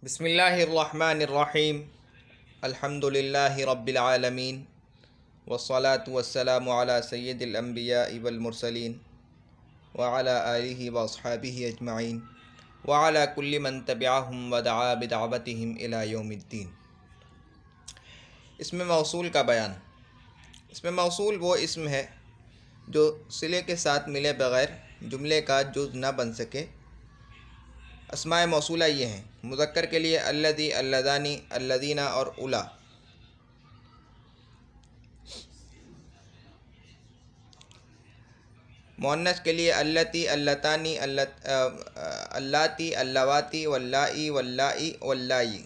बिस्मिल्लाहिर्रहमानिर्रहीम अल्हम्दुलिल्लाहि रब्बिल आलमीन वस्सलातु वस्सलामु अला सय्यिदिल अंबियाइ वल मुरसलीन व अला आलिहि व अस्हाबिहि अजमाइन व अला कुल्लि मन तबिअहुम व दआ बिदअवतिहिम इला यौमिद्दीन। इसमें मौसूल का बयान। इसमें मौसूल वो इस्म है जो सिले के साथ मिले बग़ैर जुमले का जुज़ न बन सके। अस्माए मौसूला ये हैं। मुज़क्कर के लिए अल्लज़ी, अल्लज़ानी, अल्लज़ीना और उला। मुअन्नस के लिए अल्लती, अल्लतानी, अल्लाती, अल्लवाती, वल्लाई, वल्लाई, वल्लाई।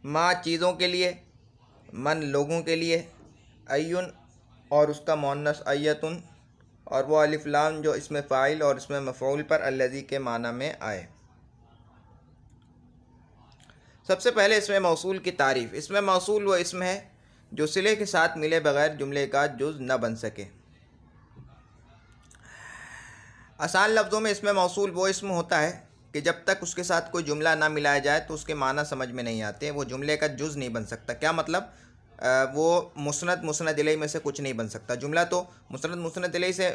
माँ चीज़ों के लिए, मन लोगों के लिए, अय्युन और उसका मुअन्नस अय्यतुन, और वो अलिफ लाम जो इसमें फ़ाइल और इसमें मफ़ऊल पर अल्लज़ी के माना में आए। सबसे पहले इसमें मौसूल की तारीफ़। इसमें मौसूल वो इस्म है जो सिले के साथ मिले बग़ैर जुमले का जुज़ न बन सके। आसान लफ्ज़ों में इसमें मौसूल वो इस्म होता है कि जब तक उसके साथ कोई जुमला ना मिलाया जाए तो उसके माना समझ में नहीं आते, वो जुमले का जुज़ नहीं बन सकता। क्या मतलब? वो मुस्नद इलैहि में से कुछ नहीं बन सकता। जुमला तो मुस्नद इलैहि से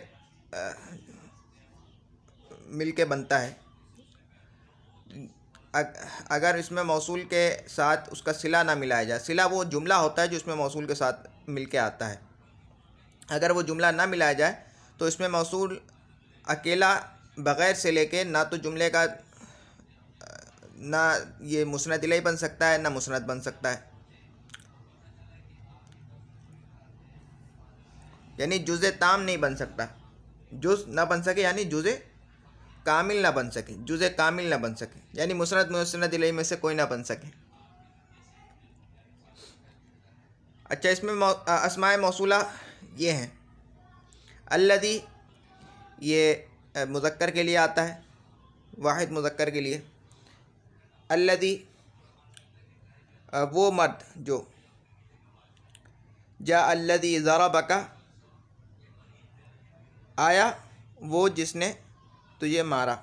मिल के बनता है। अगर इसमें मौसूल के साथ उसका सिला ना मिलाया जाए, सिला वो जुमला होता है जो इसमें मौसूल के साथ मिल के आता है। अगर वो जुमला ना मिलाया जाए तो इसमें मौसूल अकेला बग़ैर से लेके ना तो जुमले का ना ये मुस्नद इलैहि बन सकता है ना मुस्नद बन सकता है, यानी जुज़े ताम नहीं बन सकता। जुज़ ना बन सके यानी जुज़े कामिल ना बन सके, जुज़े कामिल ना बन सके, यानी मुस्नद इलैहि में से कोई ना बन सके। अच्छा, इसमें अस्माए मौसूला ये हैं। अल्लज़ी ये मुज़क्कर के लिए आता है, वाहिद मुज़क्कर के लिए। अल्लज़ी वो मर्द जो, जा अल्लज़ी ज़रबका आया वो जिसने तुझे मारा।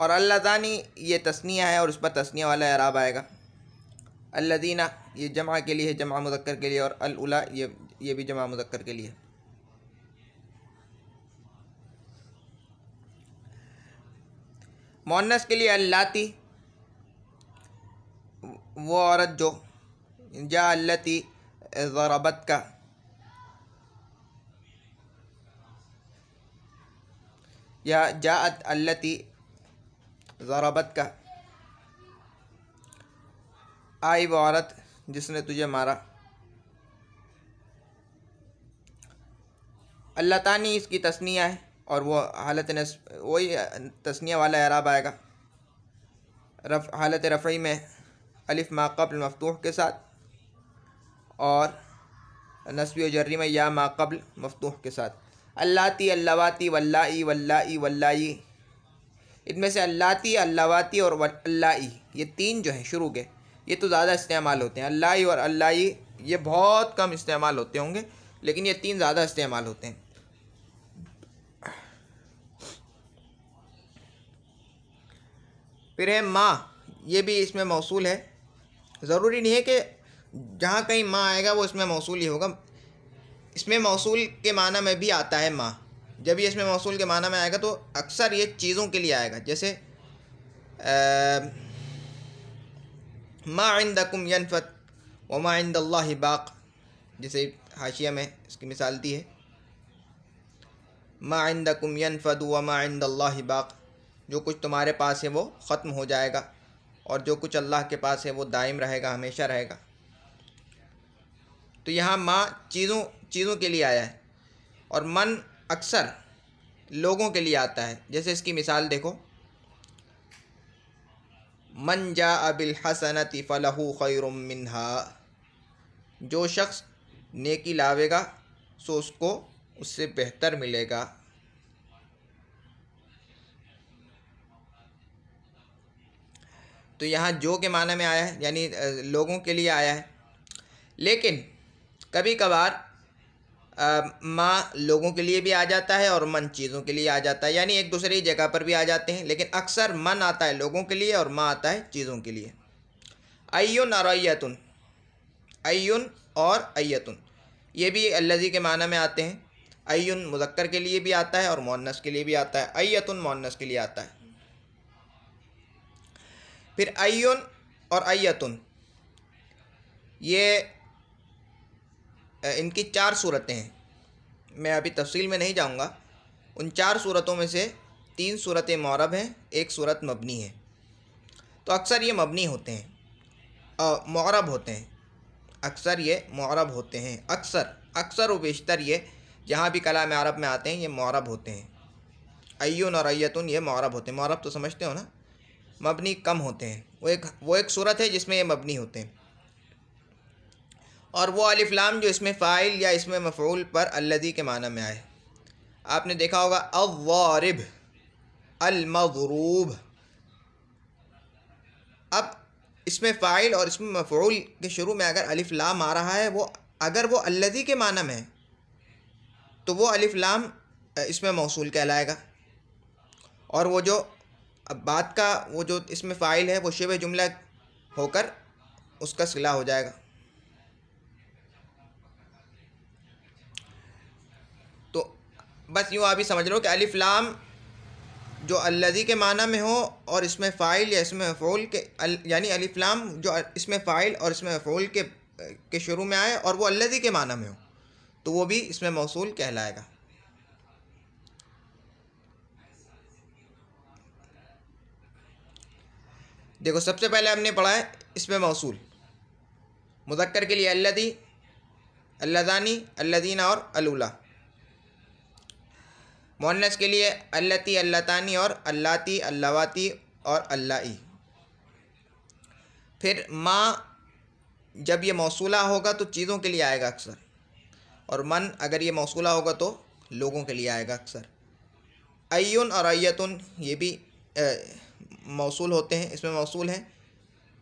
और अल्लज़ानी ये तस्निया है और उस पर तस्निया वाला इराब आएगा। अल्लज़ीना ये जमा के लिए, जमा मुज़क्कर के लिए, और अल उला ये भी जमा मुज़क्कर के लिए। मुअन्नस के लिए अल्लाती वो औरत जो, जा अल्लती ज़रबत का, या जाअत अल्लती ज़रबत का, आई वो औरत जिसने तुझे मारा। अल्लतानी इसकी तस्निया है और वो हालत वही तस्निया वाला इराब आएगा। हालत रफ़ई में अलिफ मा क़ब्ल मफ़तूह के साथ, और नस्बी व जर्री में या मा क़ब्ल मफ़तूह के साथ। अल्लाती, अल्लवाती, वल्लाई, वल्लाई, वल्लाई। इनमें से अल्लाती, अल्लवाती और अल्लाई ये तीन जो हैं शुरू के, ये तो ज़्यादा इस्तेमाल होते हैं। अल्लाई और अल्लाई ये बहुत कम इस्तेमाल होते होंगे, लेकिन ये तीन ज़्यादा इस्तेमाल होते हैं। फिर है माँ, ये भी इसमें मौसूल है। ज़रूरी नहीं है कि जहाँ कहीं माँ आएगा वो इसमें मौसूल ही होगा। इसमें मौसूल के माना में भी आता है माँ। जब ये इसमें मौसूल के माना में आएगा तो अक्सर ये चीज़ों के लिए आएगा। जैसे मा इंदकुम यनफद व मा इंदल्लाहि बाक़, जैसे हाशिया में इसकी मिसाल दी है। मा इंदकुम यनफद व मा इंदल्लाहि बाक़, जो कुछ तुम्हारे पास है वो ख़त्म हो जाएगा और जो कुछ अल्लाह के पास है वो दायम रहेगा, हमेशा रहेगा। तो यहाँ माँ चीज़ों के लिए आया है, और मन अक्सर लोगों के लिए आता है। जैसे इसकी मिसाल देखो, मन जाअ बिल हसनति फलहु खैरुम मिन्हा, जो शख्स नेकी लावेगा सो उसको उससे बेहतर मिलेगा। तो यहाँ जो के माने में आया है, यानी लोगों के लिए आया है। लेकिन कभी कभार माँ लोगों के लिए भी आ जाता है और मन चीज़ों के लिए आ जाता है, यानी एक दूसरे की जगह पर भी आ जाते हैं, लेकिन अक्सर मन आता है लोगों के लिए और माँ आता है चीज़ों के लिए। अय्युन और अय्यतुन, अय्युन और अय्यतुन ये भी अल्लज़ी के माना में आते हैं। अय्युन मुज़क्कर के लिए भी आता है और मुअन्नस के लिए भी आता है, अय्यतुन मुअन्नस के लिए आता है। फिर अय्युन और अय्यतुन ये इनकी 4 सूरतें हैं। मैं अभी तफसील में नहीं जाऊंगा। उन 4 सूरतों में से 3 सूरतें मौरब हैं, 1 सूरत मबनी है। तो अक्सर ये मबनी होते हैं, मौरब होते हैं, अक्सर ये मौरब होते हैं। अक्सर व बेशतर ये जहाँ भी कलाम अरब में आते हैं ये मौरब होते हैं। अय्युन और अय्यतुन ये मौरब होते हैं। मौरब तो समझते हो ना, मबनी कम होते हैं। वो एक सूरत है जिसमें ये मबनी होते हैं। और वो अलिफ लाम जो इसमें फ़ाइल या इसमें मफ़ऊल पर अल्लज़ी के माना में आए। आपने देखा होगा अव्वारिब, अल-मज़रूब। अब इसमें फ़ाइल और इसमें मफ़ऊल के शुरू में अगर अलिफ लाम आ रहा है, अगर वो अल्लज़ी के माना में है तो वो अलिफ लाम इसमें मौसूल कहलाएगा। और वो जो अब बात का वो जो इसमें फ़ाइल है वो शिबह जुमला होकर उसका सिला हो जाएगा। तो बस यूँ आप ही समझ लो कि अलिफ लाम जो अल्लज़ी के माना में हो और इसमें फ़ाइल या इसमें मफ़ऊल के यानी अलिफ लाम जो इसमें फ़ाइल और इसमें मफ़ऊल के शुरू में आए और वो अल्लज़ी के माना में हो तो वो भी इसमें मौसूल कहलाएगा। देखो सबसे पहले हमने पढ़ा है इसमें मौसूल। मुज़क्कर के लिए अल्लज़ी, अल्लज़ानी, अल्लज़ीना और अलूला। मुअन्नस के लिए अल्लती, अल्लतानी और अल्लाती, अल्लवाती और अल्लाई। फिर माँ जब ये मौसूला होगा तो चीज़ों के लिए आएगा अक्सर, और मन अगर ये मौसूला होगा तो लोगों के लिए आएगा अक्सर। अय्युन और अय्यतुन ये भी मौसूल होते हैं, इसमें मौसूल हैं।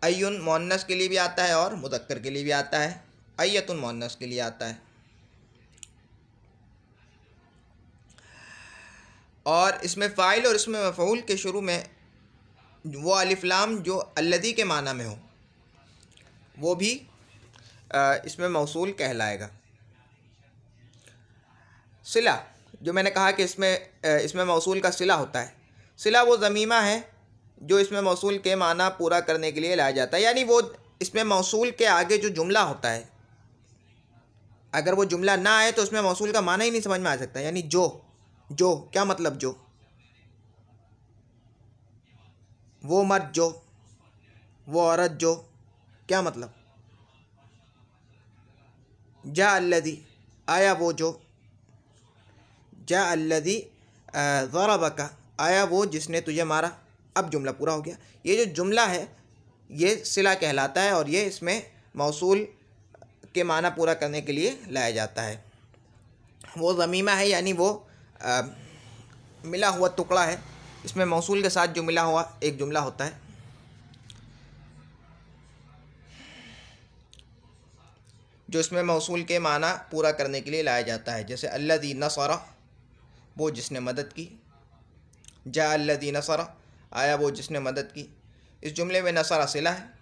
अय्युन मुअन्नस के लिए भी आता है और मुज़क्कर के लिए भी आता है, अय्यतुन मुअन्नस के लिए आता है। और इसमें फ़ाइल और इसमें मफ़ऊल के शुरू में वो अलिफ लाम जो अल्लज़ी के माना में हो वो भी इसमें मौसूल कहलाएगा। सिला, जो मैंने कहा कि इसमें मौसूल का सिला होता है। सिला वो ज़मीमा है जो इसमें मौसूल के माना पूरा करने के लिए लाया जाता है, यानी वो इसमें मौसूल के आगे जो जुमला होता है अगर वो जुमला ना आए तो उसमें मौसूल का माना ही नहीं समझ में आ सकता। यानी जो क्या मतलब, जो वो मर्द, जो वो औरत, जो क्या मतलब। जा अल्लज़ी आया वो जो, जा अल्लज़ी ज़रबका आया वो जिसने तुझे मारा। अब जुमला पूरा हो गया। ये जो जुमला है ये सिला कहलाता है और ये इसमें मौसूल के माना पूरा करने के लिए लाया जाता है। वो ज़मीमा है यानी वो मिला हुआ टुकड़ा है, इसमें मौसूल के साथ जो मिला हुआ एक जुमला होता है। जो इसमें मौसूल के माना पूरा करने के लिए लाया जाता है। जैसे अल्लज़ी नसरा वो जिसने मदद की, जा अल्लज़ी नसरा आया वो जिसने मदद की। इस जुमले में नसरा सिला है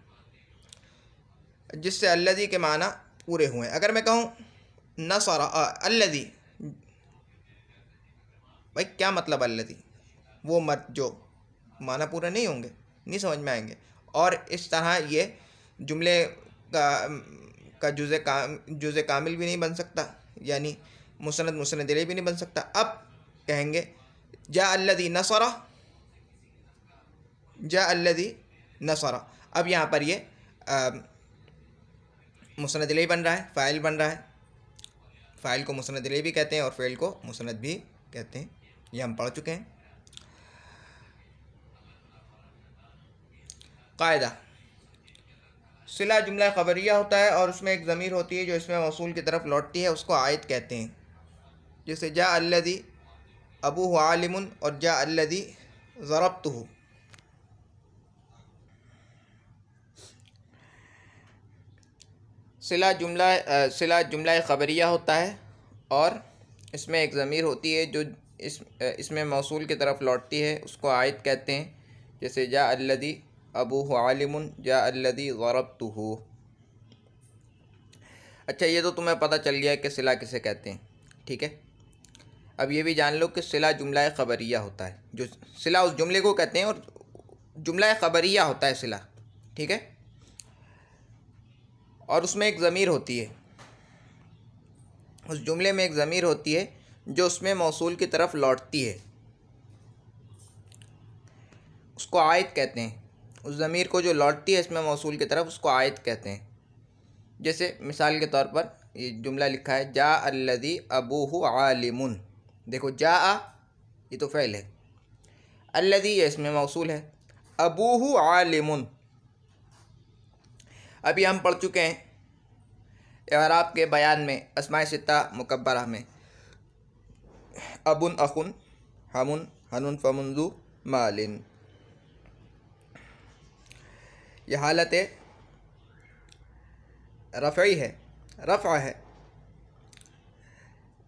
जिससे अल्लज़ी के माना पूरे हुए। अगर मैं कहूँ नसरा अल्लज़ी, भाई क्या मतलब अल्लज़ी, वो मर्द जो, माना पूरा नहीं होंगे, नहीं समझ में आएंगे। और इस तरह ये जुमले का जुज़े कामिल भी नहीं बन सकता, यानी मुसनद मुसनद इलैह भी नहीं बन सकता। अब कहेंगे जा अल्लज़ी नसरा, जा अल्लज़ी नसरा। अब यहाँ पर ये मुसनद इलैह बन रहा है, फ़ाइल बन रहा है। फ़ाइल को मुसनद इलैह भी कहते हैं और फ़ेल को मुसनद भी कहते हैं, ये हम पढ़ चुके हैं। कायदा, सिला जुमला ख़बरिया होता है और उसमें एक ज़मीर होती है जो इसमें मौसूल की तरफ लौटती है, उसको आयत कहते हैं। जैसे जा अल्लज़ी अबूहु आलिमुन और जा अल्लज़ी ज़रबतुहु। सिला जुमला ख़बरिया होता है और इसमें एक ज़मीर होती है जो इसमें मौसूल की तरफ लौटती है, उसको आयत कहते हैं। जैसे जा अल्लदी अबूहु आलिमुन, जा अल्लदी ज़रबतुहु। अच्छा, ये तो तुम्हें पता चल गया है कि सिला किसे कहते हैं, ठीक है। अब ये भी जान लो कि सिला जुमला ख़बरिया होता है। जो सिला उस जुमले को कहते हैं और जुमला ख़बरिया होता है सिला, ठीक है। और उसमें एक ज़मीर होती है, उस जुमले में एक ज़मीर होती है जो उसमें मौसूल की तरफ लौटती है, उसको आयत कहते हैं। उस ज़मीर को जो लौटती है इसमें मौसूल की तरफ, उसको आयत कहते हैं। जैसे मिसाल के तौर पर ये जुमला लिखा है जा अल्लदी अबूहु आलिमुन। देखो जा ये तो फ़ेल है, अल्लदी ये इसमें मौसूल है, अबूहु आलिमुन। अभी हम पढ़ चुके हैं इराब के बयान में अस्माए सित्ता मुकब्बरा में अबुन अखुन हमुन हनुन फमुंजु मालिन। यह हालत रफ़ई है, रफ़ा है,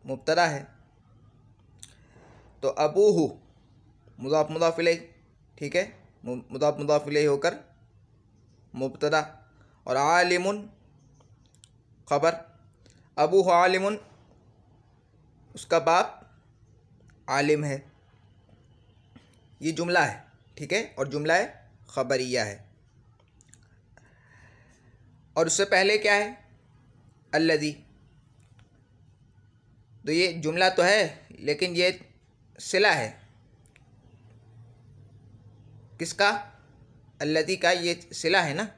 मुब्तदा है। तो अबूहु मुज़ाफ़ मुज़ाफ़ इलैह, ठीक है, मुज़ाफ़ मुज़ाफ़ इलैह होकर मुब्तदा, और आलिमुन ख़बर। अबूहु आलिमुन, उसका बाप आलिम है। ये जुमला है, ठीक है, और जुमला ख़बरिया है। और उससे पहले क्या है, अल्लदी। तो ये जुमला तो है लेकिन ये सिला है, किसका, अल्लदी का। ये सिला है ना,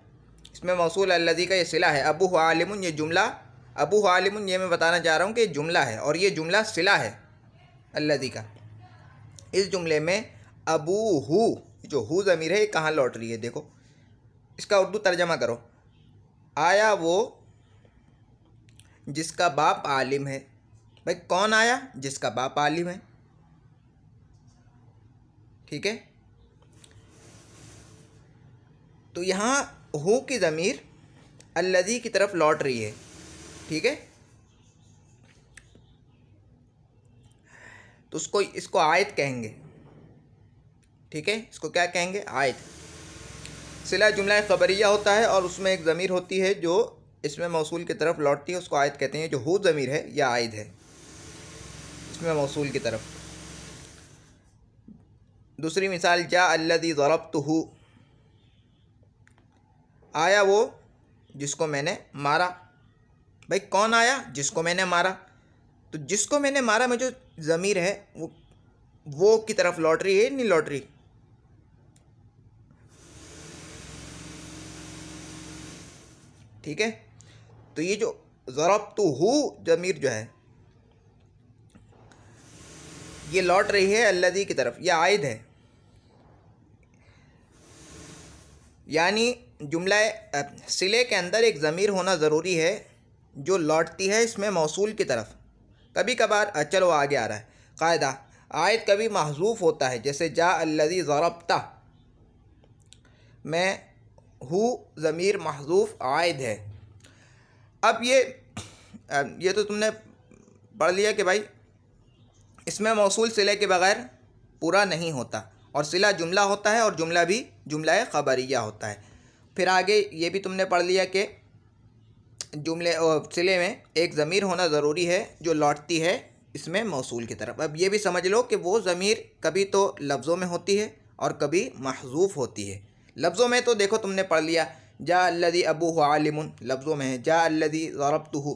इसमें मौसूल अल्लदी का ये सिला है। अबूहु आलिमुन, ये जुमला अबूहु आलिमुन, ये मैं बताना चाह रहा हूँ कि जुमला है और ये जुमला सिला है अल्लदी का। इस जुमले में अबूहु, जो हु ज़मीर है, ये कहाँ लौट रही है, देखो इसका उर्दू तर्जमा करो। आया वो जिसका बाप आलिम है। भाई कौन आया, जिसका बाप आलिम है, ठीक है। तो यहाँ हु की ज़मीर अल्लदी की तरफ लौट रही है, ठीक है। तो इसको आयत कहेंगे, ठीक है, इसको क्या कहेंगे, आयत। सिला जुमला ख़बरिया होता है और उसमें एक ज़मीर होती है जो इसमें मौसूल की तरफ लौटती है, उसको आयत कहते हैं। जो हु ज़मीर है या आयत है इसमें मौसूल की तरफ। दूसरी मिसाल जा अल्लदी ज़रबतुहु, आया वो जिसको मैंने मारा। भाई कौन आया, जिसको मैंने मारा। तो जिसको मैंने मारा में जो ज़मीर है वो की तरफ लौट रही है, नहीं लौट रही, ठीक है। तो ये जो ज़रबतुहु ज़मीर जो है ये लौट रही है अल्लदी की तरफ, यह आयद है। यानी जुमला सिले के अंदर एक ज़मीर होना ज़रूरी है जो लौटती है इसमें मौसूल की तरफ। कभी कभार चलो आगे आ रहा है कायदा, आयत कभी महज़ूफ़ होता है, जैसे जा अल्लज़ी ज़रबता में हु ज़मीर महज़ूफ़ आयद है। अब ये तो तुमने पढ़ लिया कि भाई इसमें मौसूल सिले के बग़ैर पूरा नहीं होता, और सिला जुमला होता है और जुमला भी जुमला ख़बरिया होता है। फिर आगे ये भी तुमने पढ़ लिया कि जुमले सिले में एक ज़मीर होना ज़रूरी है जो लौटती है इसमें मौसूल की तरफ। अब ये भी समझ लो कि वो ज़मीर कभी तो लफ्ज़ों में होती है और कभी महज़ूफ़ होती है। लफ्ज़ों में तो देखो तुमने पढ़ लिया जा अल्लज़ी अबूहु आलिमुन, लफ्ज़ों में है जा अल्लज़ी ज़रबतुहु,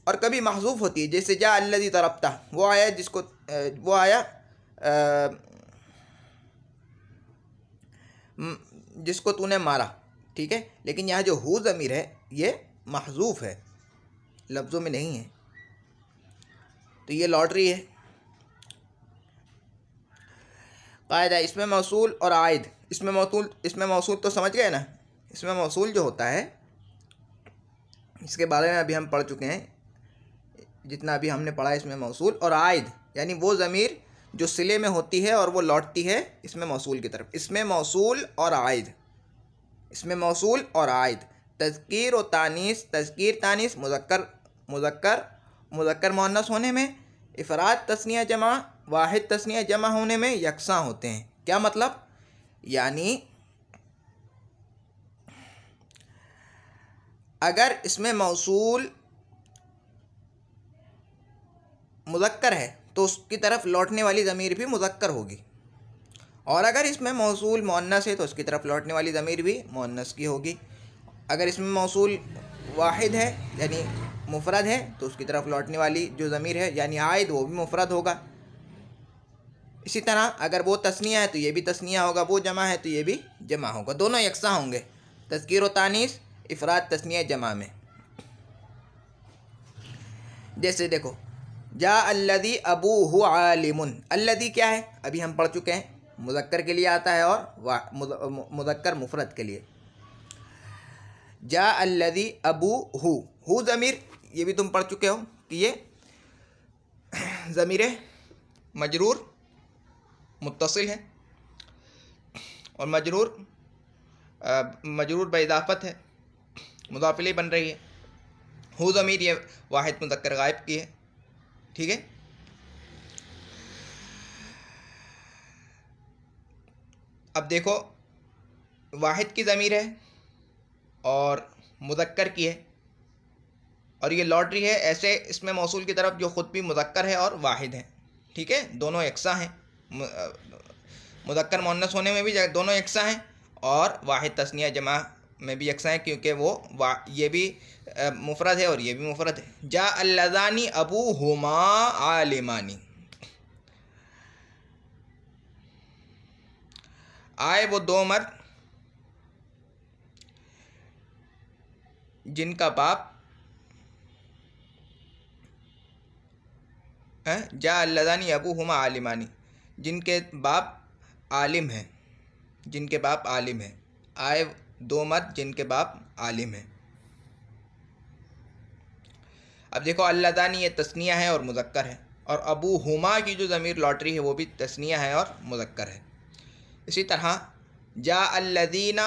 और कभी महज़ूफ़ होती है, जैसे जा अल्लज़ी ज़रबता, वो आया जिसको वो आया जिसको तूने मारा, ठीक है। लेकिन यहाँ जो हु ज़मीर है ये महज़ूफ़ है, लफ्ज़ों में नहीं है, तो ये लौट रही है। कायदा इसमें मौसूल और आयद, इसमें मौसूल तो समझ गए ना। इसमें मौसूल जो होता है इसके बारे में अभी हम पढ़ चुके हैं, जितना अभी हमने पढ़ा है इसमें मौसूल और आयद, यानी वो ज़मीर जो सिले में होती है और वो लौटती है इसमें मौसूल की तरफ। इसमें मौसूल और आयद, इसमें मौसूल और आयद, तज़कीर और तानीस, तज़कीर तानीस मुज़क्कर मुज़क्कर मुअन्नस होने में, इफ़राद तस्निया जमा, वाहिद तस्निया जमा होने में यकसां होते हैं। क्या मतलब? यानी अगर इसमें मौसूल मुज़क्कर है तो उसकी तरफ लौटने वाली ज़मीर भी मुज़क्कर होगी, और अगर इसमें मौसूल मुअन्नस है तो उसकी तरफ लौटने वाली ज़मीर भी मुअन्नस की होगी। अगर इसमें मौसूल वाहिद है यानी मुफ़रद है तो उसकी तरफ लौटने वाली जो ज़मीर है यानी आयद वो भी मुफ़रद होगा। इसी तरह अगर वो तस्निया है तो ये भी तस्निया होगा, वो जमा है तो ये भी जमा होगा, दोनों यकसा होंगे तज़कीर व तानीस इफ़राद तस्निया जमा में। जैसे देखो, जा अल्लदी अबूहु आलिमुन, अल्लदी क्या है अभी हम पढ़ चुके हैं, मुज़क्कर के लिए आता है और मुज़क्कर मुफ़रद के लिए। जा अल्लदी अबूहु, हु ज़मीर ये भी तुम पढ़ चुके हो कि ये ज़मीर मजरूर मुत्तसिल है और मजरूर बइज़ाफ़त है, मुज़ाफ़ इलैह बन रही है। हु ज़मीर ये वाहिद मुज़क्कर गायब की है, ठीक है। अब देखो वाहिद की ज़मीर है और मुज़क्कर की है और ये लौट रही है ऐसे इसमें मौसूल की तरफ जो ख़ुद भी मुज़क्कर है और वाहिद है, ठीक है। दोनों यकसा हैं, मुज़क्कर मुअन्नस होने में भी दोनों यकसा हैं और वाहिद तस्निया जमा में भी यकसा हैं, क्योंकि वो ये भी मुफ़रद है और ये भी मुफ़रद है। जा अल्लज़ानी अबूहुमा आलिमानी, आए वो दो मर्द जिनका बाप है, जा अल्लज़ानी अबूहुमा आलिमानी, जिनके बाप आलिम हैं, जिनके बाप आलिम हैं। आए दो मर्द जिनके बाप आलिम हैं। अब देखो अल्लज़ानी ये तस्निया है और मुज़क्कर है, और अबू हुमा की जो ज़मीर लॉटरी है वो भी तस्निया है और मुज़क्कर है। इसी तरह जा अल्लज़ीना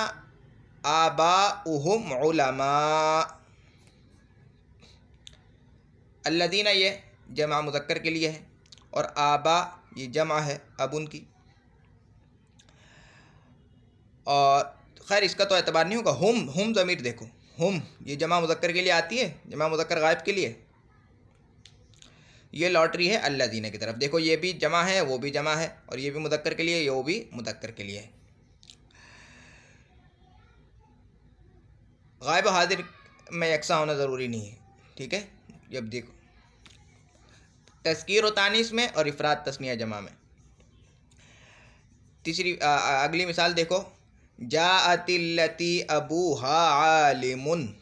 आबाउहुम उलमा, अल्लज़ीना ये जमा मुज़क्कर के लिए है और आबा ये जमा है अब उनकी, और खैर इसका तो एतबार नहीं होगा। हुम ज़मीर देखो, हुम ये जमा मुज़क्कर के लिए आती है, जमा मुज़क्कर गायब के लिए, ये लॉटरी है अल्लज़ीना की तरफ। देखो ये भी जमा है वो भी जमा है, और ये भी मुज़क्कर के लिए वो भी मुज़क्कर के लिए है। गायब हाजिर में यकसा होना ज़रूरी नहीं है, ठीक है। जब देखो तज़कीर व तानीस में और इफ़राद तस्निया जमा में। तीसरी अगली मिसाल देखो, जाअतिल्लती अबूहा आलिमुन,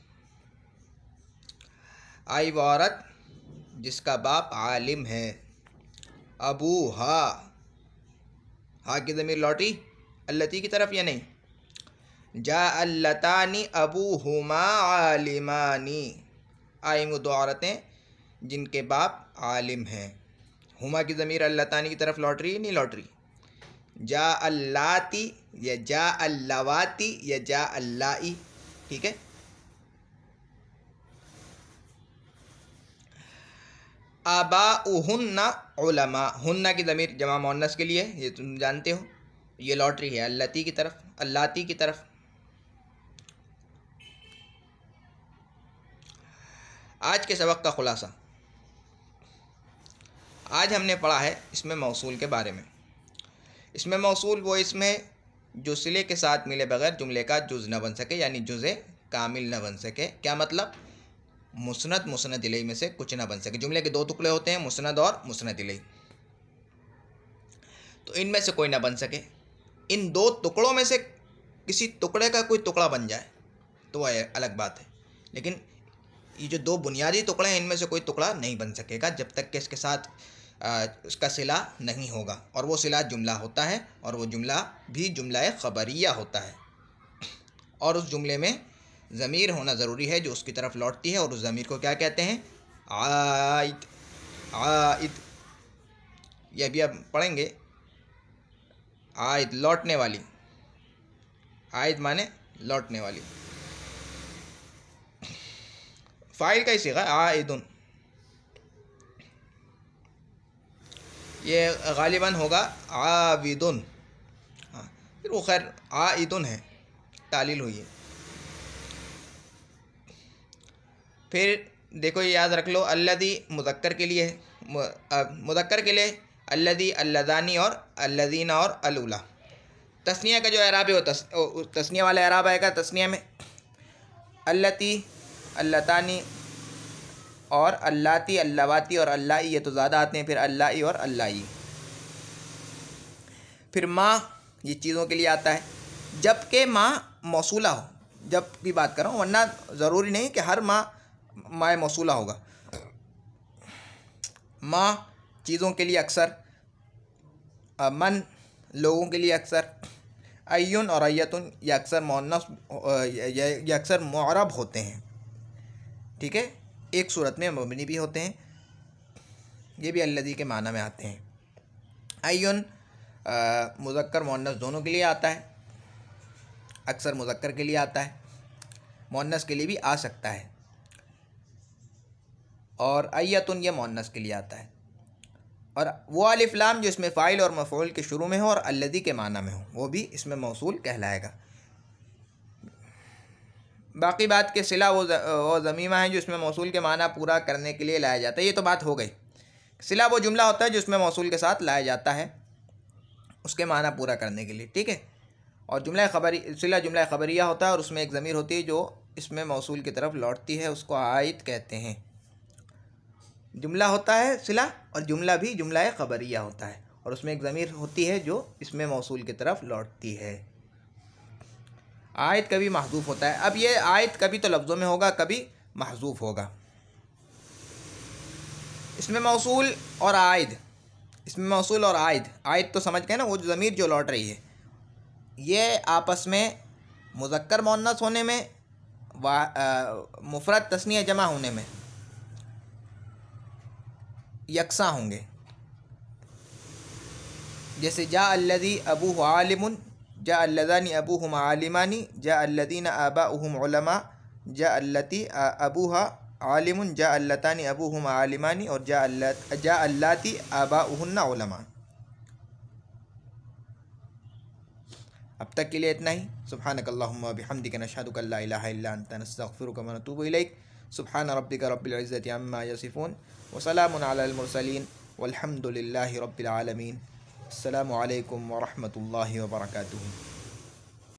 आई वो औरत जिसका बाप आलिम है। अबूहा, हा की ज़मीर लौटी अल्लती की तरफ या नहीं। जाअल्लतानी अबूहुमा आलिमानी, आई वो दो औरतें जिनके बाप आलिम हैं। हुमा की ज़मीर अल्लतानी की तरफ लौट रही नहीं लौट रही। जा अल्लाती या जा अल्लावाती या जा अल्लाई, ठीक है। आबाउहुन्ना उलमा, हुन्ना की ज़मीर जमा मुअन्नस के लिए, ये तुम जानते हो, ये लौट रही है अल्लाती की तरफ, अल्लाती की तरफ। आज के सबक का खुलासा, आज हमने पढ़ा है इसमें मौसूल के बारे में। इसमें मौसूल वो इसमें जो सिले के साथ मिले बगैर जुमले का जुज़ न बन सके, यानी जुज़े कामिल न बन सके। क्या मतलब? मुस्नद इलैहि में से कुछ न बन सके। जुमले के दो टुकड़े होते हैं, मुस्नद और मुस्नद इलैहि, तो इनमें से कोई ना बन सके। इन दो टुकड़ों में से किसी टुकड़े का कोई टुकड़ा बन जाए तो वह अलग बात है, लेकिन ये जो दो बुनियादी टुकड़े हैं इनमें से कोई टुकड़ा नहीं बन सकेगा जब तक कि इसके साथ उसका सिला नहीं होगा, और वो सिला जुमला होता है, और वो जुमला भी जुमला ख़बरिया होता है, और उस जुमले में ज़मीर होना ज़रूरी है जो उसकी तरफ लौटती है, और उस ज़मीर को क्या कहते हैं? आइद। आइद यह भी अब पढ़ेंगे। आइद लौटने वाली, आइद माने लौटने वाली। फ़ाइल का ही सीगा आइदुन, ये गालिबन होगा आविदुन। हाँ, फिर वो खैर आइदुन है, तालील हुई है। फिर देखो ये याद रख लो, अल्लदी मुज़क्कर के लिए है, मुज़क्कर के लिए अल्लदी, अल्लदानी और अल्लदीना और अलूला। तस्निया का जो एराब है वो तस्निया वाला एराब आएगा। तस्निया में अल्लती, अल्लतानी और अल्लाती, अल्लावाती और अल्लाई, ये तो ज़्यादा आते हैं। फिर अल्लाई और अल्लाई। फिर माँ, ये चीज़ों के लिए आता है, जबकि माँ मौसूला हो, जब की बात कर रहा हूँ, वरना ज़रूरी नहीं कि हर माँ माए मौसूला होगा। माँ चीज़ों के लिए अक्सर, मन लोगों के लिए अक्सर, अय्युन और अय्यतुन ये अक्सर मुअन्नस, ये अक्सर मुअरब होते हैं। ठीक है, एक सूरत में मबनी भी होते हैं, ये भी अल्लदी के माना में आते हैं। अय्युन मुज़क्कर मुअन्नस दोनों के लिए आता है, अक्सर मुज़क्कर के लिए आता है, मुअन्नस के लिए भी आ सकता है। और अय्यतुन ये मुअन्नस के लिए आता है। और वो अलिफ लाम जो इसमें फ़ाइल और मफ़ऊल के शुरू में हो और अल्लदी के माना में हो, वो भी इसमें मौसूल कहलाएगा। बाकी बात के सिला वो ज़मीमा है जो इसमें मौसूल के माना पूरा करने के लिए लाया जाता है। ये तो बात हो गई। सिला वो जुमला होता है जो इसमें मौसूल के साथ लाया जाता है उसके माना पूरा करने के लिए। ठीक है, और जुमला खबरी, सिला जुमला खबरिया होता है और उसमें एक ज़मीर होती है जो इसमें मौसूल की तरफ लौटती है, उसको आयत कहते हैं। जुमला होता है सिला और जुमला भी जुमला खबरिया होता है और उसमें एक ज़मीर होती है जो इसमें मौसूल की तरफ लौटती है। आयत कभी महज़ूफ़ होता है। अब ये आयत कभी तो लफ्ज़ों में होगा, कभी महज़ूफ़ होगा। इसमें मौसूल और आयद, इसमें मौसूल और आयद, आयद तो समझ गए ना, वो ज़मीर जो लौट रही है, ये आपस में मुज़क्कर मुअन्नस होने में, मुफ़रद तस्निया जमा होने में यकसा होंगे। जैसे जा अल्लदी अबूहु आलिमुन, जा अल्लदानी अबूहुम आलिमानी, जा अल्लदीना आबाउहुम उलमा, जा अल्लती अबूहा आलिमुन, जा अल्लतानी अबूहुम आलिमानी और जा अल्लाती आबाउहुन्ना उलमा। अब तक के लिए इतना ही। सुब्हानकल्लाहुम्मा बिहम्दिका नशहदु अल्ला इलाहा इल्ला अंता नस्तगफिरुका व नतूबु इलैक। सुब्हान रब्बिका रब्बिल इज़्ज़ति अम्मा यसिफून व सलामुन अलल मुरसलीन वल्हम्दुलिल्लाहि रब्बिल आलमीन। अस्सलामु अलैकुम व रहमतुल्लाहि व बरकातुहू।